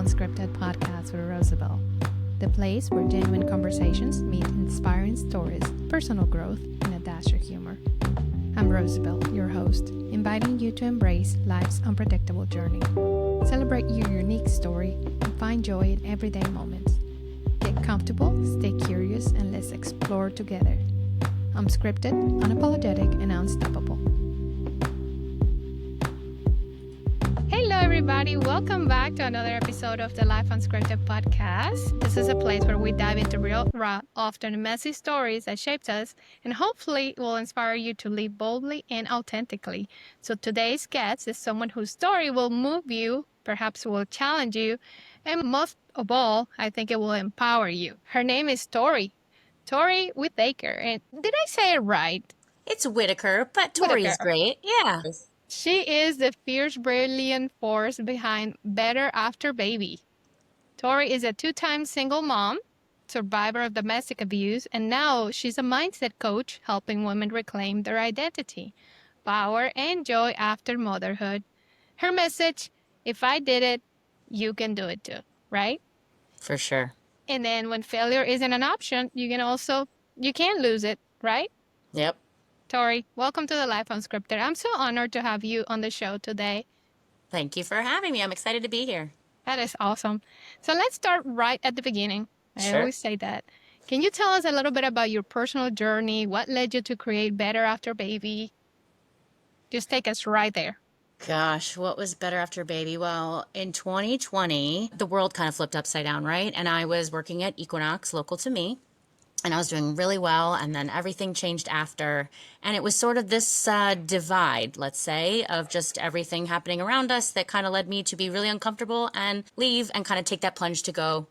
Unscripted Podcast with Rosabel, the place where genuine conversations meet inspiring stories, personal growth, and a dash of humor. I'm Rosabel, your host, inviting you to embrace life's unpredictable journey. Celebrate your unique story and find joy in everyday moments. Get comfortable, stay curious, and let's explore together. Unscripted, unapologetic, and unstoppable. Hello, everybody. Welcome back to another episode of the Life Unscripted Podcast. This is a place where we dive into real, raw, often messy stories that shaped us and hopefully will inspire you to live boldly and authentically. So today's guest is someone whose story will move you, perhaps will challenge you, and most of all, I think it will empower you. Her name is Tori Whittaker. And did I say it right? It's Whittaker, but Tori is great. Yeah. She is the fierce, brilliant force behind Better After Baby. Tori is a two-time single mom, survivor of domestic abuse, and now she's a mindset coach helping women reclaim their identity, power, and joy after motherhood. Her message, if I did it, you can do it too, right? For sure. And then when failure isn't an option, you can't lose it, right? Yep. Tori, welcome to the Life Unscripted. I'm so honored to have you on the show today. Thank you for having me. I'm excited to be here. That is awesome. So let's start right at the beginning. I always say that. Can you tell us a little bit about your personal journey? What led you to create Better After Baby? Just take us right there. Gosh, what was Better After Baby? Well, in 2020, the world kind of flipped upside down, right? And I was working at Equinox, local to me. And I was doing really well, and then everything changed after. And it was sort of this divide, let's say, of just everything happening around us that kind of led me to be really uncomfortable and leave and kind of take that plunge to go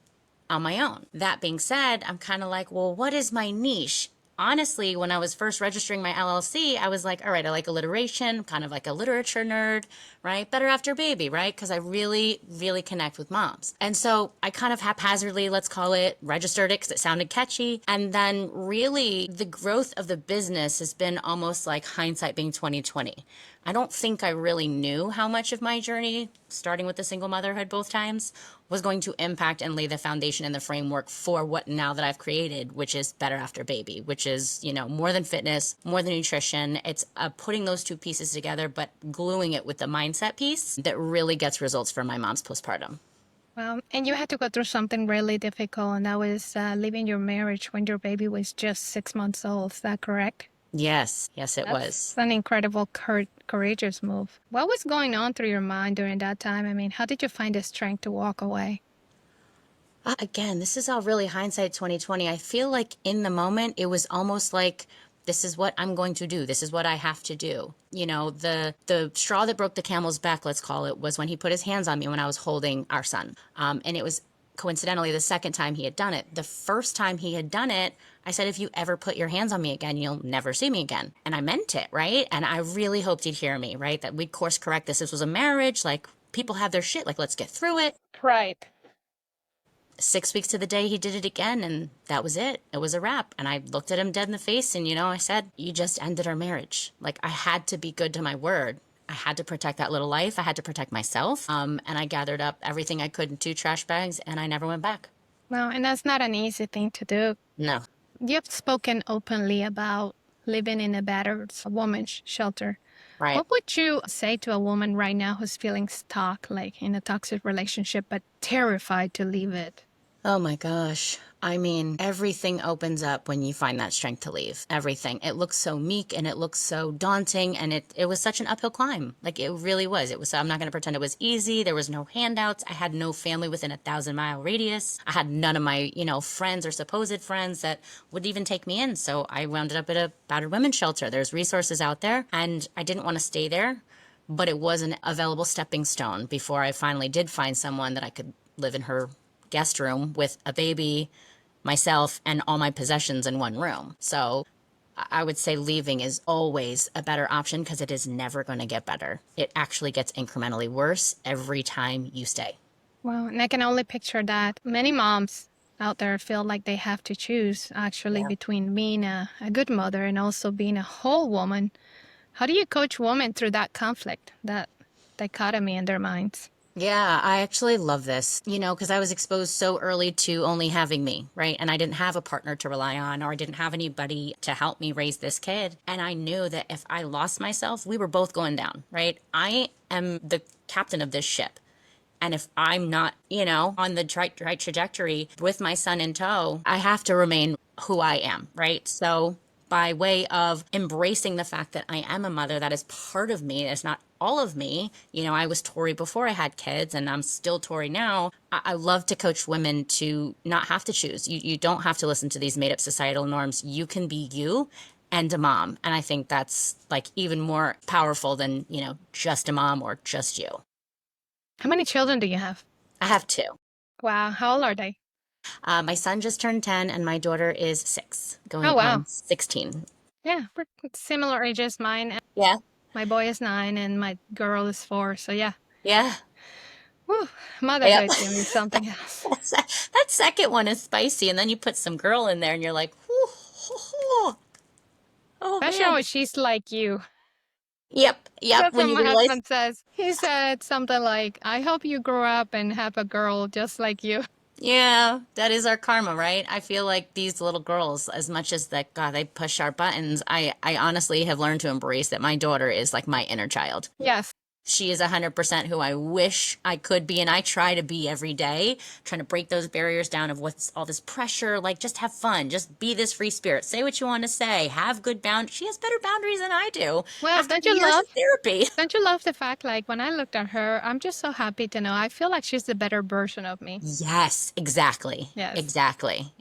on my own. That being said, I'm kind of like, well, what is my niche? Honestly, when I was first registering my LLC, I was like, all right, I like alliteration, kind of like a literature nerd, right? Better After Baby, right? Because I really, really connect with moms. And so I kind of haphazardly, let's call it, registered it because it sounded catchy. And then really the growth of the business has been almost like hindsight being 2020. I don't think I really knew how much of my journey, starting with the single motherhood both times, was going to impact and lay the foundation and the framework for what now that I've created, which is Better After Baby, which is, more than fitness, more than nutrition. It's putting those two pieces together, but gluing it with the mindset piece that really gets results for my mom's postpartum. Well, and you had to go through something really difficult, and that was leaving your marriage when your baby was just 6 months old. Is that correct? Yes, it was. That's an incredible, courageous move. What was going on through your mind during that time? I mean, how did you find the strength to walk away? Again, this is all really hindsight 2020. I feel like in the moment, it was almost like, this is what I'm going to do. This is what I have to do. The straw that broke the camel's back, let's call it, was when he put his hands on me when I was holding our son. And it was coincidentally the second time he had done it. The first time he had done it, I said, if you ever put your hands on me again, you'll never see me again. And I meant it, right? And I really hoped he'd hear me, right? That we'd course correct this. This was a marriage. Like, people have their shit. Like, let's get through it. Right. 6 weeks to the day, he did it again. And that was it. It was a wrap. And I looked at him dead in the face. And, I said, you just ended our marriage. Like, I had to be good to my word. I had to protect that little life. I had to protect myself. And I gathered up everything I could in 2 trash bags. And I never went back. Well, and that's not an easy thing to do. No. You've spoken openly about living in a battered woman's shelter. Right. What would you say to a woman right now who's feeling stuck, like in a toxic relationship, but terrified to leave it? Oh my gosh. I mean, everything opens up when you find that strength to leave. Everything. It looks so meek and it looks so daunting, and it was such an uphill climb. Like, it really was. I'm not going to pretend it was easy. There was no handouts. I had no family within a 1,000-mile radius. I had none of my, friends or supposed friends that would even take me in. So I wound up at a battered women's shelter. There's resources out there, and I didn't want to stay there, but it was an available stepping stone before I finally did find someone that I could live in her guest room with a baby, myself, and all my possessions in one room. So I would say leaving is always a better option because it is never going to get better. It actually gets incrementally worse every time you stay. Well, and I can only picture that. Many moms out there feel like they have to choose actually between being a good mother and also being a whole woman. How do you coach women through that conflict, that dichotomy in their minds? Yeah, I actually love this, because I was exposed so early to only having me, right? And I didn't have a partner to rely on, or I didn't have anybody to help me raise this kid. And I knew that if I lost myself, we were both going down, right? I am the captain of this ship. And if I'm not, on the right trajectory with my son in tow, I have to remain who I am, right? So by way of embracing the fact that I am a mother, that is part of me, it's not all of me. I was Tori before I had kids, and I'm still Tori now. I love to coach women to not have to choose. You don't have to listen to these made up societal norms. You can be you and a mom. And I think that's like even more powerful than, just a mom or just you. How many children do you have? I have two. Wow. How old are they? My son just turned 10 and my daughter is 6, Oh, going wow. on 16. Yeah, we're similar ages, mine. Yeah. My boy is 9 and my girl is 4. So yeah. Yeah. Woo, Yep. motherhood can be something else. That second one is spicy, and then you put some girl in there and you're like, oh, Especially man. when she's like you. Yep. That's When what you my realize, husband says. He said something like, I hope you grow up and have a girl just like you. yeah, that is our karma, right? I feel like these little girls, as much as that, God, they push our buttons, I honestly have learned to embrace that my daughter is like my inner child. Yes. She is 100% who I wish I could be, and I try to be every day, trying to break those barriers down of what's all this pressure. Like, just have fun, just be this free spirit, say what you want to say, have good boundaries. She has better boundaries than I do Well, after years of therapy. don't you love the fact, like, when I looked at her, I'm just so happy to know. I feel like she's the better version of me. Yes, exactly. Yes. Exactly.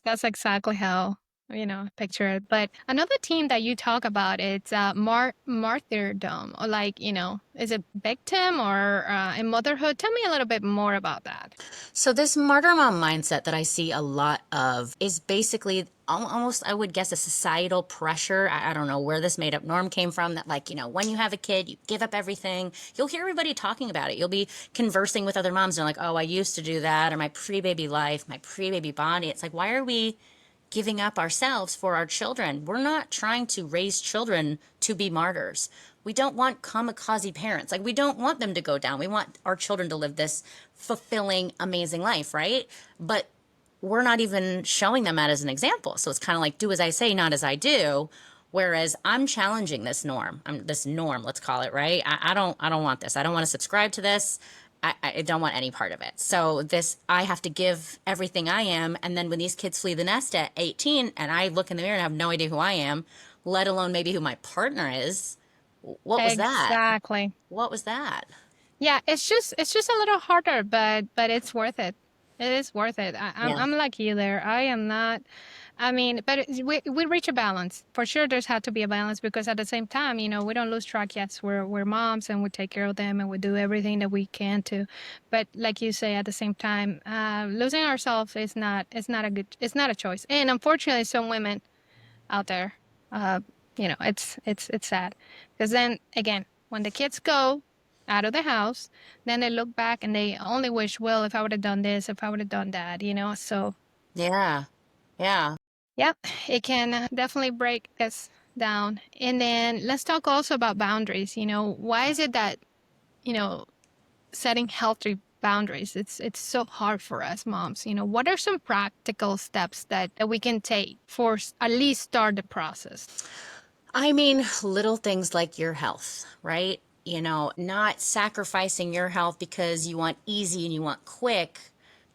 That's exactly how, I picture it. But another theme that you talk about, it's martyrdom, or like, is it victim or in motherhood? Tell me a little bit more about that. So this martyr mom mindset that I see a lot of is basically almost, I would guess, a societal pressure. I don't know where this made up norm came from, that like, when you have a kid, you give up everything. You'll hear everybody talking about it. You'll be conversing with other moms and they're like, oh, I used to do that, or my pre-baby life, my pre-baby body. It's like, why are we giving up ourselves for our children? We're not trying to raise children to be martyrs. We don't want kamikaze parents. Like, we don't want them to go down. We want our children to live this fulfilling, amazing life, right? But we're not even showing them that as an example. So it's kind of like, do as I say, not as I do. Whereas I'm challenging this norm, this norm, let's call it, right? I don't want this. I don't want to subscribe to this. I don't want any part of it. So I have to give everything I am. And then when these kids flee the nest at 18 and I look in the mirror and have no idea who I am, let alone maybe who my partner is, what was that? Exactly. What was that? Yeah, it's just a little harder, but it's worth it. It is worth it. I'm like you there. I am not. I mean, but we reach a balance for sure. There's had to be a balance because at the same time, we don't lose track. Yes, we're moms and we take care of them and we do everything that we can to. But like you say, at the same time, losing ourselves is not. It's not a choice. And unfortunately, some women out there, it's sad because then again, when the kids go out of the house, then they look back and they only wish, well, if I would have done this, if I would have done that, so Yeah. yeah, it can definitely break us down. And then let's talk also about boundaries. Why is it that, setting healthy boundaries, it's so hard for us moms? What are some practical steps that we can take for at least start the process? I mean, little things like your health, right? Not sacrificing your health because you want easy and you want quick.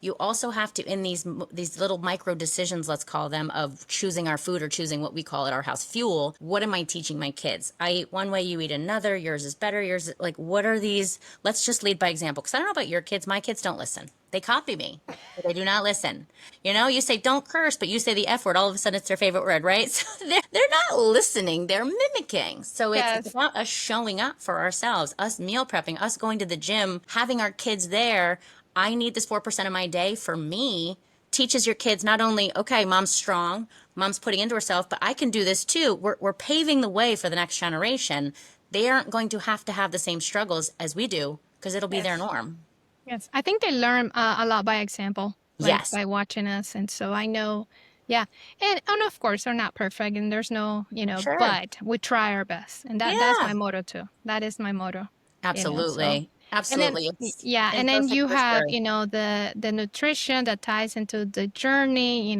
You also have to, in these little micro decisions, let's call them, of choosing our food or choosing what we call at our house fuel. What am I teaching my kids? I eat one way, you eat another. Yours is better. Yours is, like, what are these? Let's just lead by example. Because I don't know about your kids. My kids don't listen. They copy me, but they do not listen. You say don't curse, but you say the F word. All of a sudden, it's their favorite word, right? So they're not listening. They're mimicking. So it's about us showing up for ourselves, us meal prepping, us going to the gym, having our kids there. I need this 4% of my day for me. Teaches your kids not only, okay, mom's strong, mom's putting into herself, but I can do this too. We're paving the way for the next generation. They aren't going to have the same struggles as we do because it'll be their norm. Yes, I think they learn a lot by example, like by watching us. And so I know, yeah. And of course, they're not perfect and there's no, Sure. but we try our best. And that's my motto too. That is my motto. Absolutely. And then, Absolutely. It's yeah, and then imperfect you for have, sure. the nutrition that ties into the journey,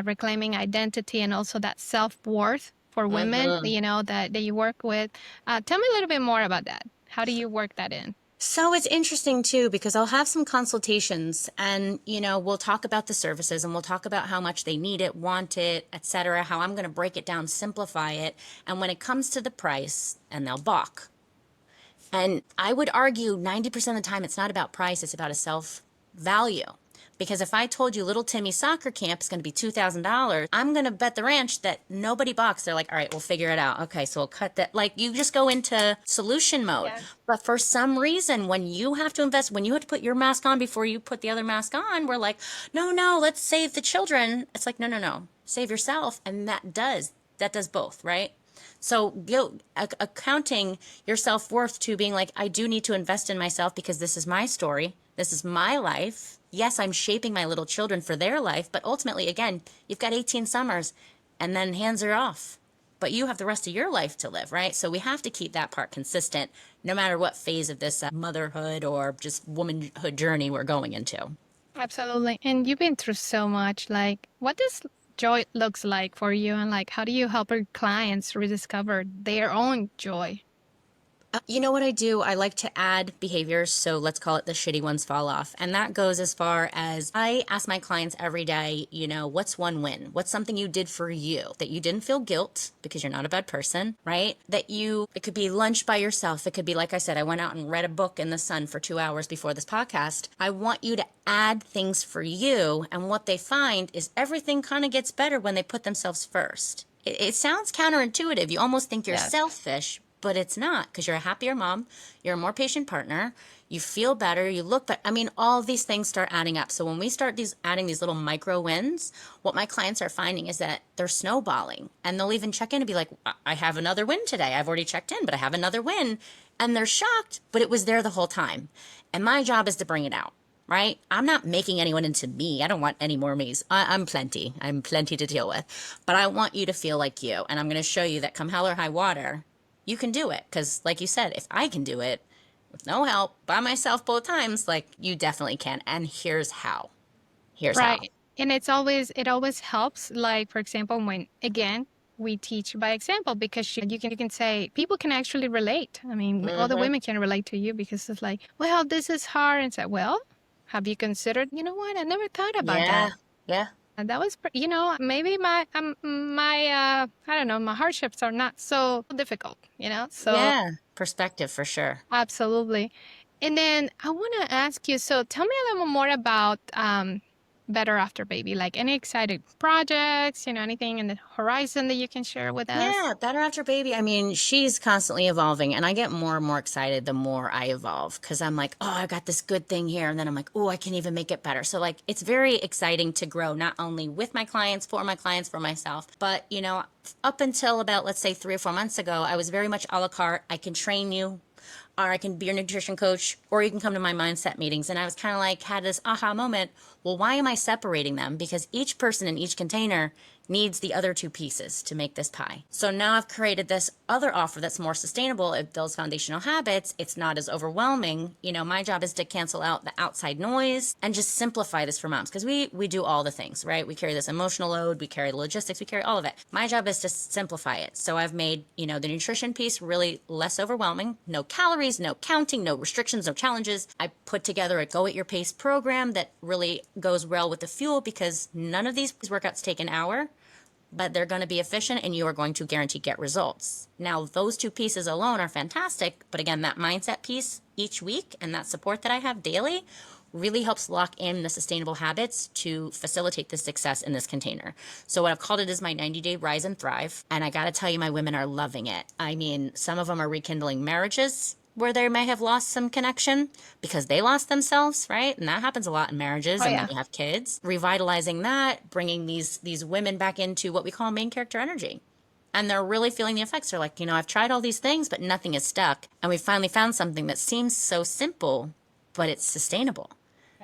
reclaiming identity and also that self-worth for women, Hmm. that you work with. Tell me a little bit more about that. How do you work that in? So it's interesting too, because I'll have some consultations and, we'll talk about the services and we'll talk about how much they need it, want it, etc., how I'm going to break it down, simplify it. And when it comes to the price, and they'll balk. And I would argue 90% of the time, it's not about price, it's about a self value. Because if I told you little Timmy's soccer camp is going to be $2,000, I'm going to bet the ranch that nobody balks. They're like, all right, we'll figure it out. Okay, so we'll cut that. Like, you just go into solution mode. Yeah. But for some reason, when you have to invest, when you have to put your mask on before you put the other mask on, we're like, no, let's save the children. It's like, no, save yourself. And that does both, right? So accounting your self-worth to being like, I do need to invest in myself because this is my story. This is my life. Yes, I'm shaping my little children for their life, but ultimately, again, you've got 18 summers and then hands are off. But you have the rest of your life to live, right? So we have to keep that part consistent no matter what phase of this motherhood or just womanhood journey we're going into. Absolutely. And you've been through so much. Like, what does joy looks like for you? And like, how do you help your clients rediscover their own joy? You know what I do? I like to add behaviors, so let's call it the shitty ones fall off. And that goes as far as I ask my clients every day, what's one win? What's something you did for you that you didn't feel guilt because you're not a bad person, right? It could be lunch by yourself. It could be, like I said, I went out and read a book in the sun for 2 hours before this podcast. I want you to add things for you. And what they find is everything kind of gets better when they put themselves first. It sounds counterintuitive. You almost think you're Yes. selfish, but it's not, because you're a happier mom, you're a more patient partner, you feel better, you look better. I mean, all of these things start adding up. So when we start adding these little micro wins, what my clients are finding is that they're snowballing, and they'll even check in and be like, I have another win today. I've already checked in, but I have another win. And they're shocked, but it was there the whole time. And my job is to bring it out. Right? I'm not making anyone into me. I don't want any more me's. I'm plenty. I'm plenty to deal with. But I want you to feel like you. And I'm going to show you that come hell or high water, you can do it. Because like you said, if I can do it with no help by myself both times, like you definitely can. And here's how. Here's how. Right. And it always helps. Like, for example, when again, we teach by example because you can say people can actually relate. I mean, all the Mm-hmm. women can relate to you because it's like, well, this is hard. And say, well, have you considered, you know what? I never thought about Yeah. that. Yeah. And that was, maybe I don't know, my hardships are not so difficult. So Yeah. Perspective for sure. absolutely. And then I want to ask you, so tell me a little more about Better After Baby, like any exciting projects, anything in the horizon that you can share with us? Yeah, better after baby. I mean, she's constantly evolving, and I get more and more excited the more I evolve because I'm like, oh, I got this good thing here. And then I'm like, oh, I can even make it better. So, like, it's very exciting to grow, not only with my clients, for myself, but, up until about, let's say, 3 or 4 months ago, I was very much a la carte. I can train you, or I can be your nutrition coach, or you can come to my mindset meetings. And I was kind of like, had this aha moment. Well, why am I separating them? Because each person in each container needs the other two pieces to make this pie. So now I've created this other offer that's more sustainable. It builds foundational habits. It's not as overwhelming. My job is to cancel out the outside noise and just simplify this for moms because we do all the things, right? We carry this emotional load, we carry the logistics, we carry all of it. My job is to simplify it. So I've made, the nutrition piece really less overwhelming. No calories, no counting, no restrictions, no challenges. I put together a go at your pace program that really goes well with the fuel because none of these workouts take an hour, but they're going to be efficient and you are going to guarantee get results. Now, those two pieces alone are fantastic. But again, that mindset piece each week and that support that I have daily really helps lock in the sustainable habits to facilitate the success in this container. So what I've called it is my 90-day rise and thrive. And I got to tell you, my women are loving it. I mean, some of them are rekindling marriages where they may have lost some connection because they lost themselves, right? And that happens a lot in marriages. Oh, And yeah. then you have kids. Revitalizing that, bringing these women back into what we call main character energy. And they're really feeling the effects. They're like, I've tried all these things, but nothing is stuck. And we finally found something that seems so simple, but it's sustainable.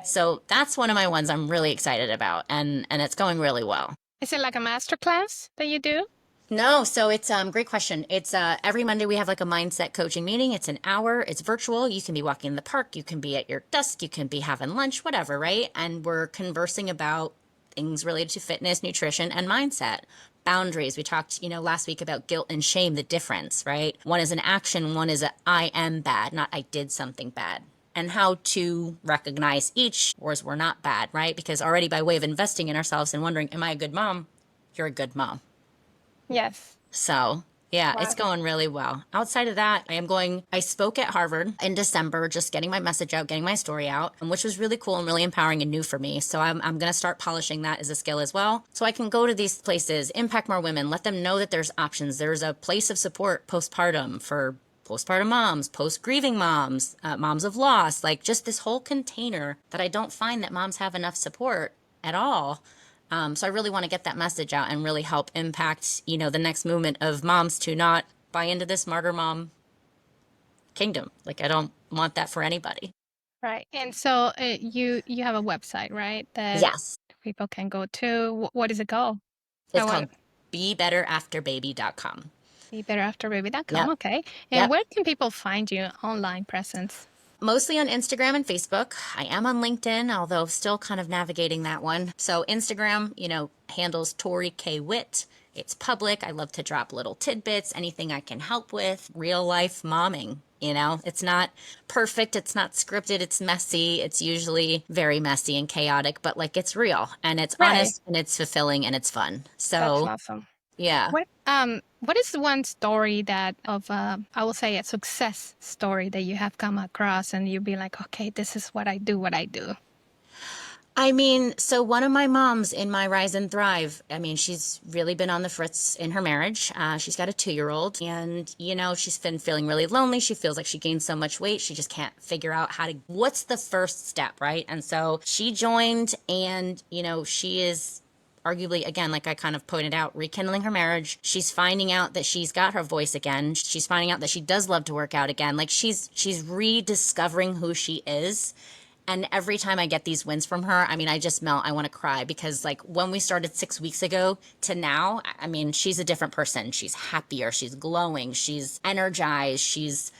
So that's one of my ones I'm really excited about. And it's going really well. Is it like a master class that you do? No, so it's great question. It's every Monday we have like a mindset coaching meeting. It's an hour. It's virtual. You can be walking in the park, you can be at your desk, you can be having lunch, whatever, right? And we're conversing about things related to fitness, nutrition, and mindset. Boundaries. We talked, last week about guilt and shame, the difference, right? One is an action, one is a I am bad, not I did something bad. And how to recognize each, whereas we're not bad, right? Because already by way of investing in ourselves and wondering, am I a good mom? You're a good mom. Yes. So yeah, it's Wow. going really well. Outside of that, I spoke at Harvard in December, just getting my message out, getting my story out, which was really cool and really empowering and new for me. So I'm going to start polishing that as a skill as well. So I can go to these places, impact more women, let them know that there's options. There's a place of support postpartum for postpartum moms, post grieving moms, moms of loss, like just this whole container that I don't find that moms have enough support at all. So I really want to get that message out and really help impact, the next movement of moms to not buy into this martyr mom kingdom. Like I don't want that for anybody. Right. And so you have a website, right? That Yes. people can go to. What is it called? It's I want called BeBetterAfterBaby.com. BeBetterAfterBaby.com. Yep. Okay. And Yep. where can people find you online presence? Mostly on Instagram and Facebook. I am on LinkedIn, although still kind of navigating that one. So Instagram, handles Tori K. Witt. It's public. I love to drop little tidbits, anything I can help with, real life momming. It's not perfect. It's not scripted. It's messy. It's usually very messy and chaotic, but like it's real and it's Right. honest and it's fulfilling and it's fun. That's So awesome. yeah. What is the one story that of I will say a success story that you have come across and you'll be like, okay, this is what I do. I mean, so one of my moms in my Rise and Thrive, I mean, she's really been on the fritz in her marriage. She's got a 2-year-old and, she's been feeling really lonely. She feels like she gained so much weight. She just can't figure out what's the first step, right? And so she joined and, she is arguably, again, like I kind of pointed out, rekindling her marriage. She's finding out that she's got her voice again. She's finding out that she does love to work out again. Like she's rediscovering who she is. And every time I get these wins from her, I mean, I just melt. I want to cry because, like, when we started 6 weeks ago to now, I mean, she's a different person. She's happier. She's glowing. She's energized. She's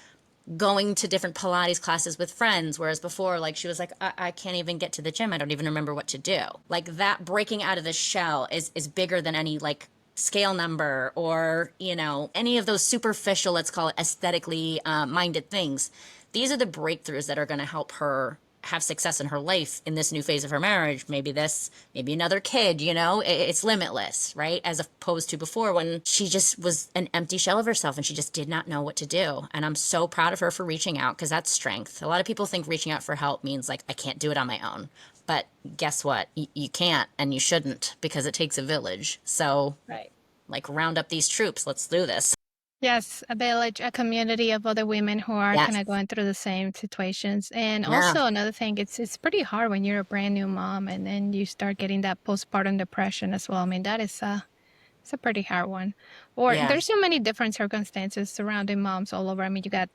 going to different Pilates classes with friends. Whereas before, like, she was like, I can't even get to the gym. I don't even remember what to do. Like, that breaking out of the shell is bigger than any, like, scale number or, any of those superficial, let's call it aesthetically minded things. These are the breakthroughs that are going to help her have success in her life in this new phase of her marriage. Maybe another kid, it's limitless, right? As opposed to before when she just was an empty shell of herself and she just did not know what to do. And I'm so proud of her for reaching out because that's strength. A lot of people think reaching out for help means like, I can't do it on my own. But guess what? You can't and you shouldn't because it takes a village. So Right. like round up these troops. Let's do this. Yes, a village, a community of other women who are kind Yes. of going through the same situations. And Yeah. also another thing, it's pretty hard when you're a brand new mom and then you start getting that postpartum depression as well. I mean, that is it's a pretty hard one. Or Yeah. there's so many different circumstances surrounding moms all over. I mean, you got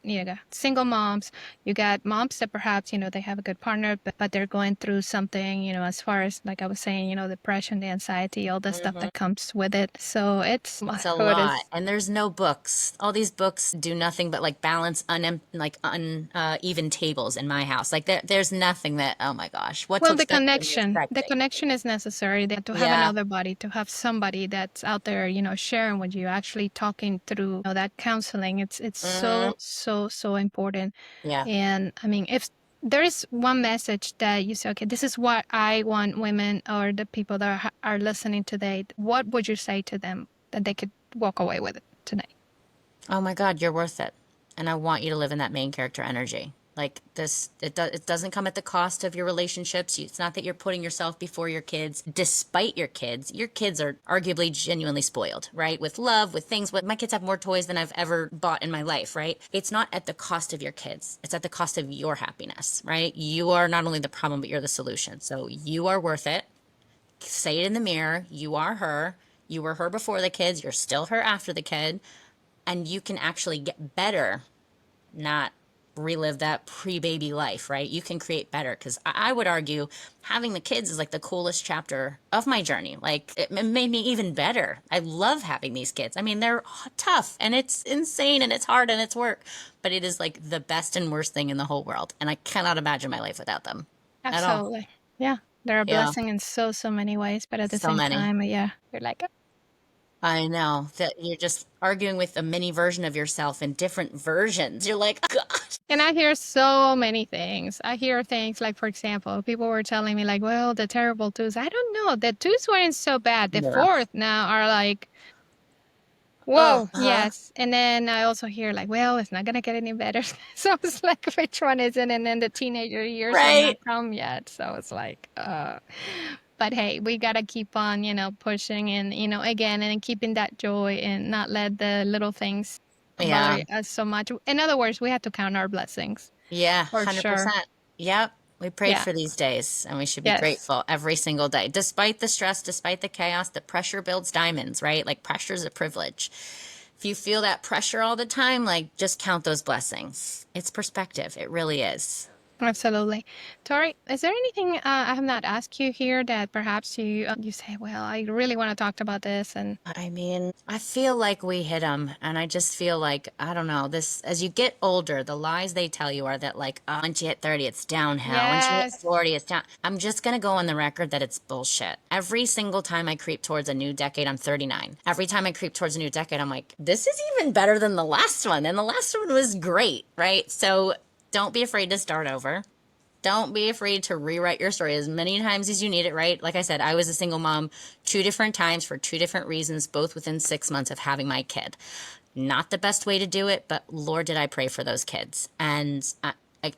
single moms, you got moms that perhaps, they have a good partner, but they're going through something, as far as, like I was saying, depression, the anxiety, all the stuff Mhm. that comes with it. So It's a motherhood lot, is, and there's no books. All these books do nothing but like balance uneven tables in my house. Like there's nothing that. Oh my gosh, what to well, expect when you're the expecting? connection is necessary that to have Yeah. another body, to have somebody that's out there, sharing with you, actually talking through that counseling. It's Hmm. so important. Yeah. And I mean, if there is one message that you say, okay, this is what I want women or the people that are listening today, what would you say to them that they could walk away with it tonight? Oh my God, you're worth it, and I want you to live in that main character energy. Like this, it doesn't come at the cost of your relationships. It's not that you're putting yourself before your kids, despite your kids. Your kids are arguably genuinely spoiled, right? With love, with things. My kids have more toys than I've ever bought in my life, right? It's not at the cost of your kids. It's at the cost of your happiness, right? You are not only the problem, but you're the solution. So you are worth it. Say it in the mirror. You are her. You were her before the kids. You're still her after the kid, and you can actually get better, not relive that pre-baby life, right? You can create better, because I would argue having the kids is like the coolest chapter of my journey. Like it made me even better. I love having these kids. I mean, they're tough and it's insane and it's hard and it's work, but it is like the best and worst thing in the whole world. And I cannot imagine my life without them at all. Absolutely. Yeah. They're a Yeah, blessing in so, so many ways, but at the so same many. time, yeah, you're like, I know that you're just arguing with a mini version of yourself in different versions. You're like, gosh. and I hear so many things. I hear things like, for example, people were telling me like, well, the terrible twos. I don't know. The twos weren't so bad. The Yeah. fourth now are like, whoa, Uh-huh. yes. And then I also hear like, well, it's not gonna get any better. So it's like, which one is it? And then the teenager years have not Right. come yet. So it's like, but hey, we gotta keep on, pushing and, again, and keeping that joy and not let the little things Yeah. bother us so much. In other words, we have to count our blessings Yeah, for sure. 100%. Yep. We prayed Yeah. for these days and we should be Yes. grateful every single day. Despite the stress, despite the chaos, the pressure builds diamonds, right? Like pressure is a privilege. If you feel that pressure all the time, like just count those blessings. It's perspective. It really is. Absolutely. Tori, is there anything I have not asked you here that perhaps you say, well, I really want to talk about this and I mean, I feel like we hit them, and I just feel like, I don't know, this, as you get older, the lies they tell you are that, like, oh, once you hit 30, it's downhill. Once you hit yes, 40, it's down. I'm just going to go on the record that it's bullshit. Every single time I creep towards a new decade, I'm 39. Every time I creep towards a new decade, I'm like, this is even better than the last one. And the last one was great, right? So don't be afraid to start over. Don't be afraid to rewrite your story as many times as you need it, right? Like I said, I was a single mom 2 different times for 2 different reasons, both within 6 months of having my kid. Not the best way to do it, but Lord, did I pray for those kids. And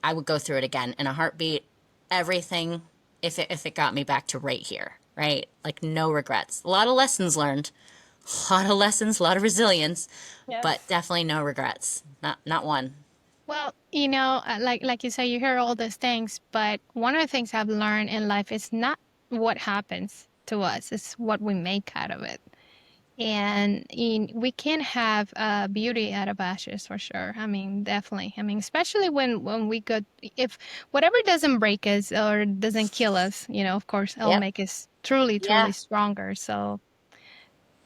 I would go through it again in a heartbeat, everything, if it got me back to right here, right? Like no regrets. A lot of lessons learned, a lot of lessons, a lot of resilience, but yes. definitely no regrets. Not one. Well, like you say, you hear all these things, but one of the things I've learned in life is not what happens to us, it's what we make out of it. And we can have beauty out of ashes for sure. I mean, definitely. I mean, especially when we go, if whatever doesn't break us or doesn't kill us, of course, it'll Yep. make us truly, Yeah. truly stronger. So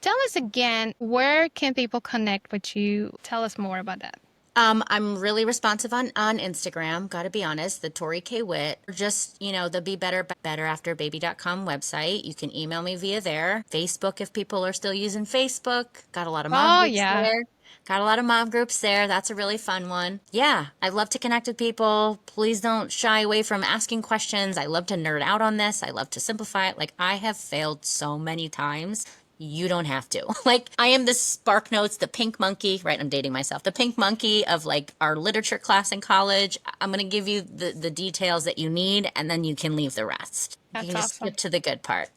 tell us again, where can people connect with you? Tell us more about that. I'm really responsive on Instagram, gotta be honest, the Tori K. Witt. Or just, the Be Better After Baby.com website. You can email me via there. Facebook, if people are still using Facebook. Got a lot of mom Oh, groups yeah. there. Got a lot of mom groups there. That's a really fun one. Yeah, I love to connect with people. Please don't shy away from asking questions. I love to nerd out on this. I love to simplify it. Like, I have failed so many times. You don't have to. Like, I am the Spark Notes, the pink monkey, right? I'm dating myself. The pink monkey of like our literature class in college. I'm going to give you the details that you need, and then you can leave the rest. You That's can just awesome. skip to the good part.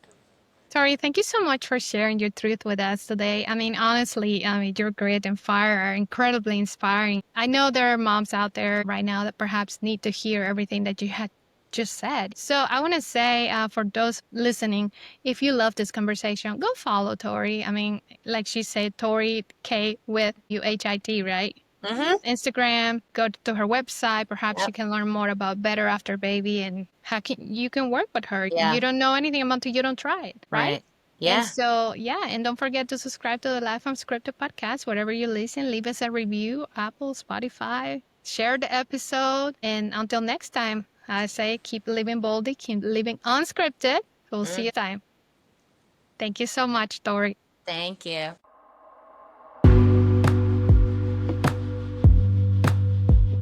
Tori, thank you so much for sharing your truth with us today. I mean, honestly, your grit and fire are incredibly inspiring. I know there are moms out there right now that perhaps need to hear everything that you had just said. So I want to say for those listening, if you love this conversation, go follow Tori. I mean, like she said, Tori K with UHIT, right? Mm-hmm. Instagram, go to her website. Perhaps you Yep. can learn more about Better After Baby and how you can work with her. Yeah. You don't know anything until you don't try it, right? Right. And Yeah. so, yeah, and don't forget to subscribe to the Life Unscripted podcast, wherever you listen. Leave us a review, Apple, Spotify, share the episode. And until next time, I say keep living boldly, keep living unscripted. We'll see you Mm. next time. Thank you so much, Tori. Thank you.